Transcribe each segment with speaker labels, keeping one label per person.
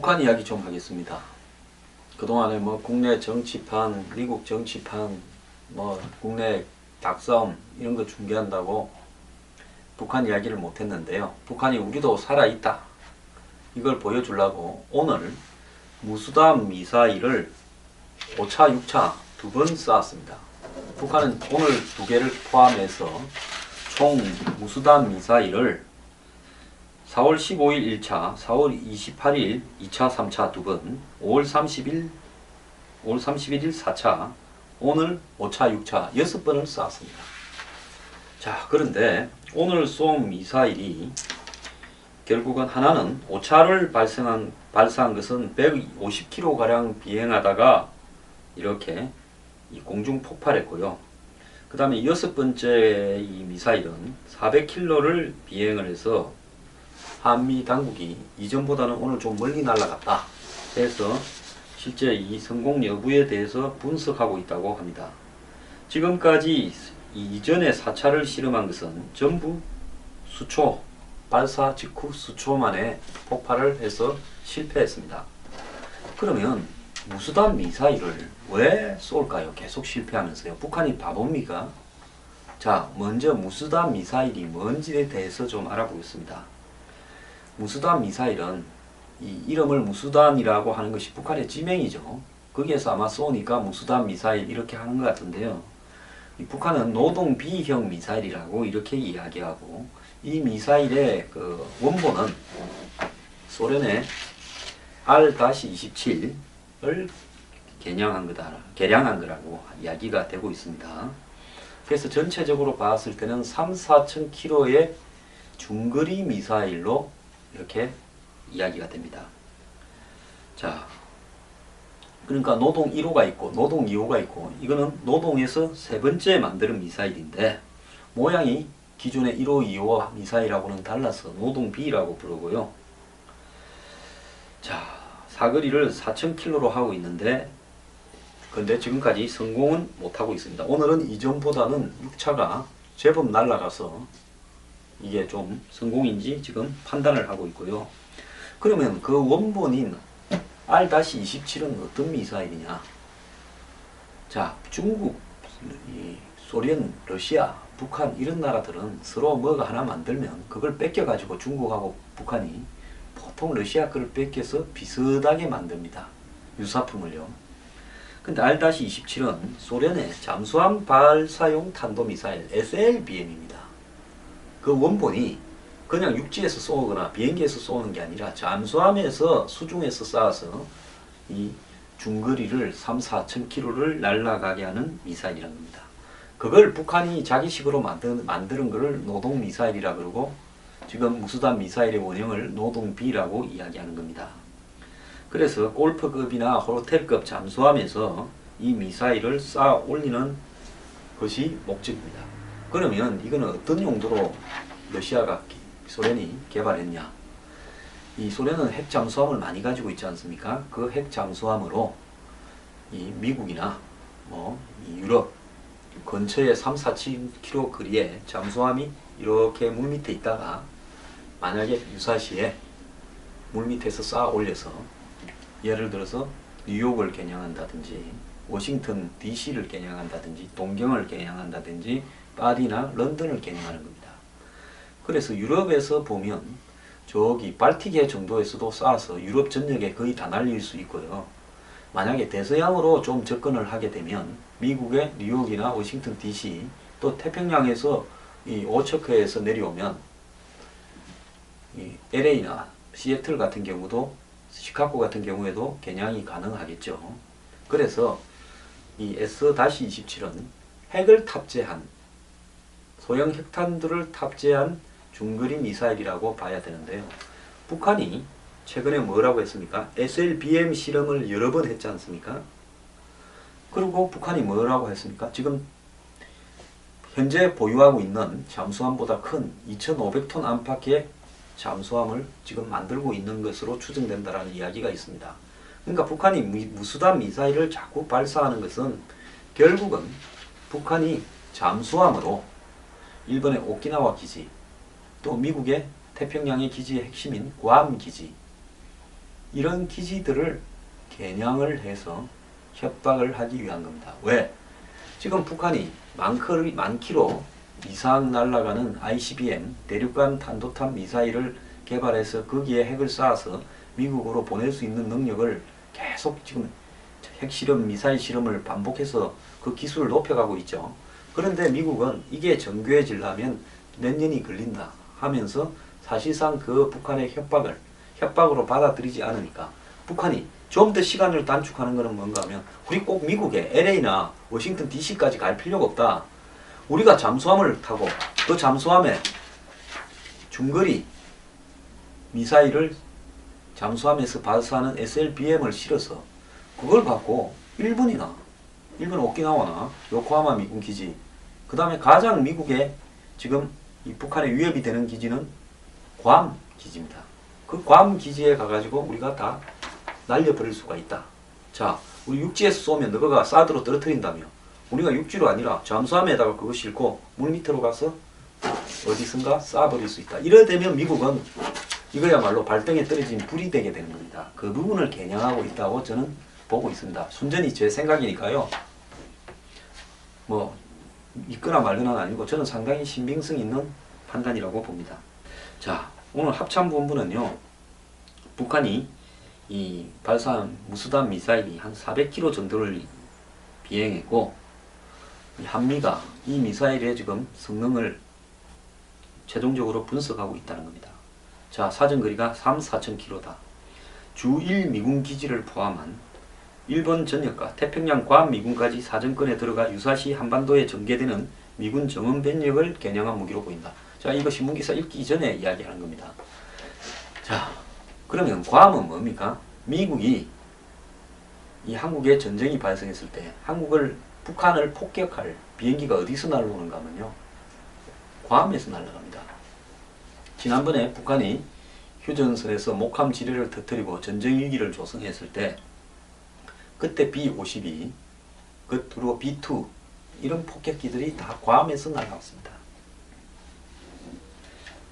Speaker 1: 북한 이야기 좀 하겠습니다. 그동안에 뭐 국내 정치판, 미국 정치판, 뭐 국내 닭싸움 이런 거 중계한다고 북한 이야기를 못했는데요. 북한이 우리도 살아있다. 이걸 보여주려고 오늘 무수단 미사일을 5차, 6차 두 번 쐈습니다. 북한은 오늘 두 개를 포함해서 총 무수단 미사일을 4월 15일 1차, 4월 28일 2차, 3차 두 번, 5월 31일 4차, 오늘 5차, 6차 6번을 쐈습니다. 자, 그런데 오늘 쏜 미사일이 결국은 하나는 5차를 발사한 것은 150km가량 비행하다가 이렇게 공중 폭발했고요. 그 다음에 6번째 이 미사일은 400km를 비행을 해서 한미 당국이 이전보다는 오늘 좀 멀리 날아갔다 해서 실제 이 성공 여부에 대해서 분석하고 있다고 합니다. 지금까지 이전에 4차를 실험한 것은 전부 수초, 발사 직후 수초 만에 폭발을 해서 실패했습니다. 그러면 무수단 미사일을 왜 쏠까요? 계속 실패하면서요. 북한이 바보입니까? 자, 먼저 무수단 미사일이 뭔지에 대해서 좀 알아보겠습니다. 무수단 미사일은 이 이름을 무수단이라고 하는 것이 북한의 지명이죠. 거기에서 아마 쏘니까 무수단 미사일 이렇게 하는 것 같은데요. 이 북한은 노동 B형 미사일이라고 이렇게 이야기하고, 이 미사일의 그 원본은 소련의 R-27을 개량한 거라고 이야기가 되고 있습니다. 그래서 전체적으로 봤을 때는 3,4천 km의 중거리 미사일로 이렇게 이야기가 됩니다. 자, 그러니까 노동 1호가 있고 노동 2호가 있고, 이거는 노동에서 세 번째 만드는 미사일인데 모양이 기존의 1호, 2호 미사일하고는 달라서 노동 B라고 부르고요. 자, 사거리를 4,000km로 하고 있는데 근데 지금까지 성공은 못하고 있습니다. 오늘은 이전보다는 6차가 제법 날아가서 이게 좀 성공인지 지금 판단을 하고 있고요. 그러면 그 원본인 R-27은 어떤 미사일이냐? 자, 중국, 소련, 러시아, 북한 이런 나라들은 서로 뭐가 하나 만들면 그걸 뺏겨가지고 중국하고 북한이 보통 러시아 거를 뺏겨서 비슷하게 만듭니다. 유사품을요. 근데 R-27은 소련의 잠수함 발사용 탄도미사일 SLBM입니다. 그 원본이 그냥 육지에서 쏘거나 비행기에서 쏘는 게 아니라 잠수함에서 수중에서 쏴서 이 중거리를 3,4천 km를 날아가게 하는 미사일이라는 겁니다. 그걸 북한이 자기식으로 만드는 것을 노동 미사일이라 그러고, 지금 무수단 미사일의 원형을 노동 B라고 이야기하는 겁니다. 그래서 골프급이나 호텔급 잠수함에서 이 미사일을 쌓아 올리는 것이 목적입니다. 그러면 이거는 어떤 용도로 러시아가, 소련이 개발했냐? 이 소련은 핵 잠수함을 많이 가지고 있지 않습니까? 그 핵 잠수함으로 이 미국이나 이 유럽 근처에 3-4km 거리에 잠수함이 이렇게 물 밑에 있다가 만약에 유사시에 물 밑에서 쌓아 올려서 예를 들어서 뉴욕을 겨냥한다든지 워싱턴 DC를 겨냥한다든지 동경을 겨냥한다든지 파리나 런던을 겨냥하는 겁니다. 그래서 유럽에서 보면 저기 발틱해 정도에서도 쌓아서 유럽 전역에 거의 다 날릴 수 있고요. 만약에 대서양으로 좀 접근을 하게 되면 미국의 뉴욕이나 워싱턴 DC, 또 태평양에서 이 오처크에서 내려오면 이 LA나 시애틀 같은 경우도, 시카고 같은 경우에도 겨냥이 가능하겠죠. 그래서 이 S-27은 핵을 탑재한, 소형 핵탄두를 탑재한 중거리 미사일이라고 봐야 되는데요. 북한이 최근에 뭐라고 했습니까? SLBM 실험을 여러 번 했지 않습니까? 그리고 북한이 뭐라고 했습니까? 지금 현재 보유하고 있는 잠수함보다 큰 2,500톤 안팎의 잠수함을 지금 만들고 있는 것으로 추정된다라는 이야기가 있습니다. 그러니까 북한이 무수단 미사일을 자꾸 발사하는 것은 결국은 북한이 잠수함으로 일본의 오키나와 기지, 또 미국의 태평양의 기지의 핵심인 괌 기지, 이런 기지들을 겨냥을 해서 협박을 하기 위한 겁니다. 왜? 지금 북한이 만 킬로 이상 날아가는 ICBM 대륙간 탄도탄 미사일을 개발해서 거기에 핵을 쌓아서 미국으로 보낼 수 있는 능력을 계속 지금 핵실험, 미사일 실험을 반복해서 그 기술을 높여가고 있죠. 그런데 미국은 이게 정교해지려면 몇 년이 걸린다 하면서 사실상 그 북한의 협박으로 받아들이지 않으니까 북한이 좀 더 시간을 단축하는 것은 뭔가 하면 우리 꼭 미국에 LA나 워싱턴 DC까지 갈 필요가 없다. 우리가 잠수함을 타고 그 잠수함에 중거리 미사일을 잠수함에서 발사하는 SLBM을 실어서 그걸 갖고 일본 오키나와나 요코하마 미군 기지, 그 다음에 가장 미국에 지금 이 북한에 위협이 되는 기지는 괌 기지입니다. 그 괌 기지에 가가지고 우리가 다 날려버릴 수가 있다. 자, 우리 육지에서 쏘면 너가 사드로 떨어뜨린다며 우리가 육지로 아니라 잠수함에다가 그거 싣고 물 밑으로 가서 어디선가 쏴버릴 수 있다. 이래 되면 미국은 이거야말로 발등에 떨어진 불이 되게 되는 겁니다. 그 부분을 겨냥하고 있다고 저는 보고 있습니다. 순전히 제 생각이니까요. 뭐 있거나 말거나 아니고 저는 상당히 신빙성 있는 판단이라고 봅니다. 자, 오늘 합참본부는요. 북한이 이 발사한 무수단 미사일이 한 400km 정도를 비행했고 한미가 이 미사일의 지금 성능을 최종적으로 분석하고 있다는 겁니다. 자, 사정거리가 3,4,000km다. 주1 미군 기지를 포함한 일본 전역과 태평양 괌 미군까지 사정권에 들어가 유사시 한반도에 전개되는 미군 정원 병력을 겨냥한 무기로 보인다. 자, 이거 신문기사 읽기 전에 이야기하는 겁니다. 자, 그러면 괌은 뭡니까? 미국이 이 한국에 전쟁이 발생했을 때 북한을 폭격할 비행기가 어디서 날아오는가 하면요. 괌에서 날아갑니다. 지난번에 북한이 휴전선에서 목함 지뢰를 터뜨리고 전쟁 위기를 조성했을 때 그때 B-52, 그리고 B-2 이런 폭격기들이 다 괌에서 날아왔습니다.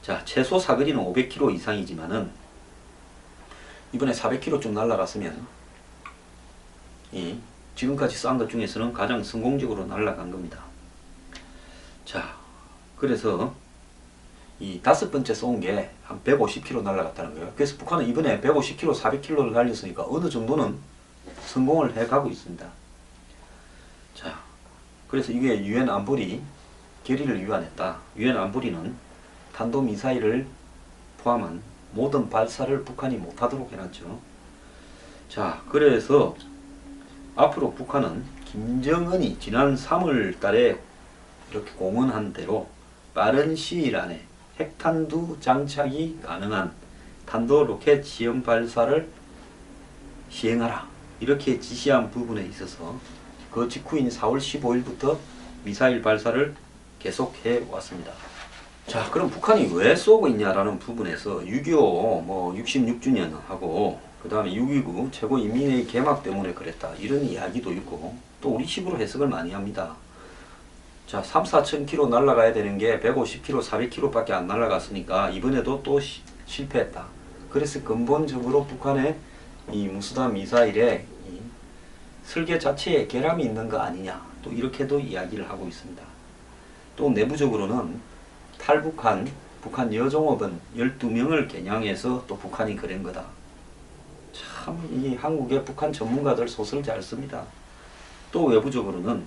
Speaker 1: 자, 최소 사거리는 500km 이상이지만은 이번에 400km쯤 날아갔으면 이 지금까지 쏜 것 중에서는 가장 성공적으로 날아간 겁니다. 자, 그래서 이 5번째 쏜 게 한 150km 날아갔다는 거예요. 그래서 북한은 이번에 150km, 400km를 날렸으니까 어느 정도는 성공을 해가고 있습니다. 자, 그래서 이게 유엔 안보리 결의를 위반했다. 유엔 안보리는 탄도미사일을 포함한 모든 발사를 북한이 못하도록 해놨죠. 자, 그래서 앞으로 북한은 김정은이 지난 3월 달에 이렇게 공언한 대로 빠른 시일 안에 핵탄두 장착이 가능한 탄도 로켓 시험 발사를 시행하라. 이렇게 지시한 부분에 있어서 그 직후인 4월 15일부터 미사일 발사를 계속해 왔습니다. 자, 그럼 북한이 왜 쏘고 있냐라는 부분에서 6.25 66주년 하고 그 다음에 6.29 최고인민회의 개막 때문에 그랬다. 이런 이야기도 있고 또 우리식으로 해석을 많이 합니다. 자, 3,4,000km 날아가야 되는 게 150km, 400km밖에 안 날아갔으니까 이번에도 또 실패했다. 그래서 근본적으로 북한의 이 무수단 미사일의 이 설계 자체에 결함이 있는 거 아니냐. 또 이렇게도 이야기를 하고 있습니다. 또 내부적으로는 탈북한 북한 여종업은 12명을 겨냥해서 또 북한이 그런 거다. 참 이 한국의 북한 전문가들 소설 잘 씁니다. 또 외부적으로는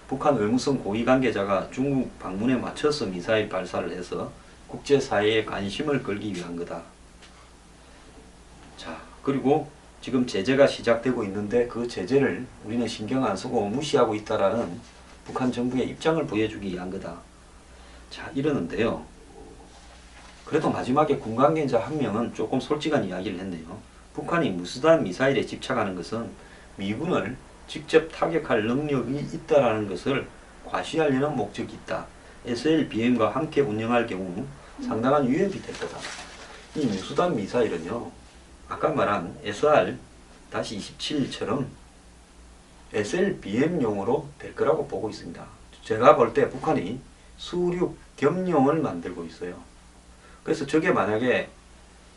Speaker 1: 북한 의무성 고위 관계자가 중국 방문에 맞춰서 미사일 발사를 해서 국제사회의 관심을 끌기 위한 거다. 자, 그리고 지금 제재가 시작되고 있는데 그 제재를 우리는 신경 안 쓰고 무시하고 있다라는 북한 정부의 입장을 보여주기 위한 거다. 자, 이러는데요. 그래도 마지막에 군 관계자 한 명은 조금 솔직한 이야기를 했네요. 북한이 무수단 미사일에 집착하는 것은 미군을 직접 타격할 능력이 있다라는 것을 과시하려는 목적이 있다. SLBM과 함께 운영할 경우 상당한 위협이 될 거다. 이 무수단 미사일은요. 아까 말한 SR-27처럼 SLBM용으로 될 거라고 보고 있습니다. 제가 볼 때 북한이 수륙 겸용을 만들고 있어요. 그래서 저게 만약에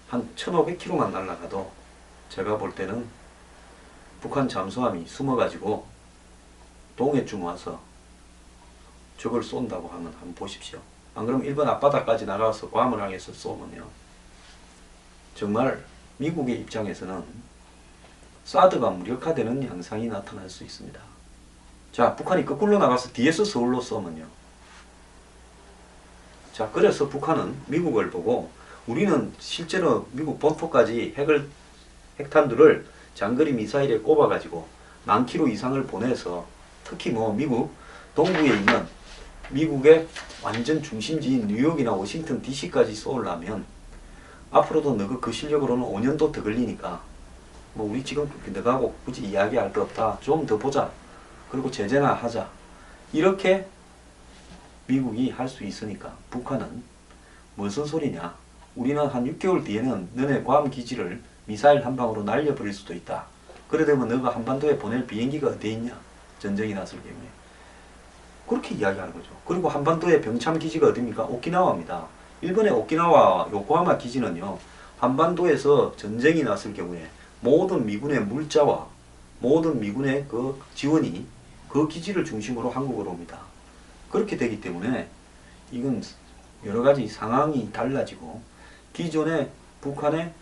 Speaker 1: 한 1500km만 날아가도 제가 볼 때는 북한 잠수함이 숨어가지고 동해쯤 와서 적을 쏜다고 하면 한번 보십시오. 안 그러면 일본 앞바다까지 나가서 괌을 향해서 쏘면요, 정말 미국의 입장에서는 사드가 무력화되는 양상이 나타날 수 있습니다. 자, 북한이 거꾸로 나가서 뒤에서 서울로 쏘면요. 자, 그래서 북한은 미국을 보고 우리는 실제로 미국 본토까지 핵탄두를 장거리 미사일에 꼽아가지고 10,000km 이상을 보내서 특히 뭐 미국 동부에 있는 미국의 완전 중심지인 뉴욕이나 워싱턴 DC까지 쏘려면 앞으로도 너가 그 실력으로는 5년도 더 걸리니까 뭐 우리 지금 너하고 굳이 이야기할 거 없다. 좀 더 보자. 그리고 제재나 하자. 이렇게 미국이 할 수 있으니까 북한은 무슨 소리냐. 우리는 한 6개월 뒤에는 너네 괌 기지를 미사일 한 방으로 날려버릴 수도 있다. 그래 되면 너가 한반도에 보낼 비행기가 어디에 있냐. 전쟁이 났을 경우에. 그렇게 이야기하는 거죠. 그리고 한반도의 병참 기지가 어디입니까? 오키나와입니다. 일본의 오키나와 요코하마 기지는요, 한반도에서 전쟁이 났을 경우에 모든 미군의 물자와 모든 미군의 그 지원이 그 기지를 중심으로 한국으로 옵니다. 그렇게 되기 때문에 이건 여러 가지 상황이 달라지고 기존의 북한의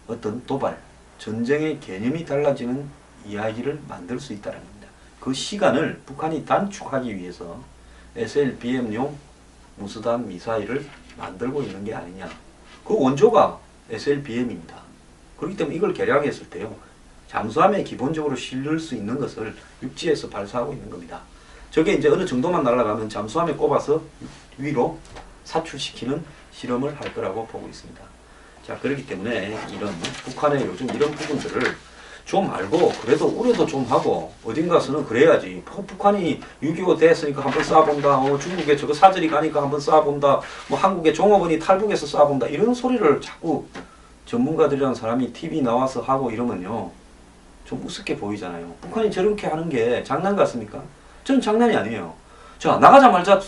Speaker 1: 어떤 도발, 전쟁의 개념이 달라지는 이야기를 만들 수 있다는 겁니다. 그 시간을 북한이 단축하기 위해서 SLBM용 무수단 미사일을 만들고 있는 게 아니냐. 그 원조가 SLBM입니다. 그렇기 때문에 이걸 개량했을 때요, 잠수함에 기본적으로 실을 수 있는 것을 육지에서 발사하고 있는 겁니다. 저게 이제 어느 정도만 날아가면 잠수함에 꼽아서 위로 사출시키는 실험을 할 거라고 보고 있습니다. 자, 그렇기 때문에 이런 북한의 요즘 이런 부분들을 좀 알고 그래도 우려도 좀 하고 어딘가서는 그래야지. 북한이 6.25 됐으니까 한번 쏴본다. 중국에 저거 사절이 가니까 한번 쏴본다. 뭐 한국의 종업원이 탈북해서 쏴본다. 이런 소리를 자꾸 전문가들이라는 사람이 TV 나와서 하고 이러면요, 좀 우습게 보이잖아요. 북한이 저렇게 하는 게 장난 같습니까? 저는 장난이 아니에요. 자, 나가자마자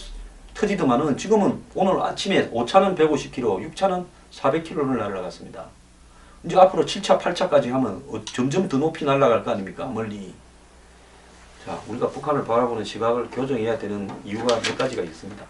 Speaker 1: 터지더만은 지금은 오늘 아침에 5차는 150km, 6차는 400km를 날아갔습니다. 이제 앞으로 7차, 8차까지 하면 점점 더 높이 날아갈 거 아닙니까? 멀리. 자, 우리가 북한을 바라보는 시각을 교정해야 되는 이유가 몇 가지가 있습니다.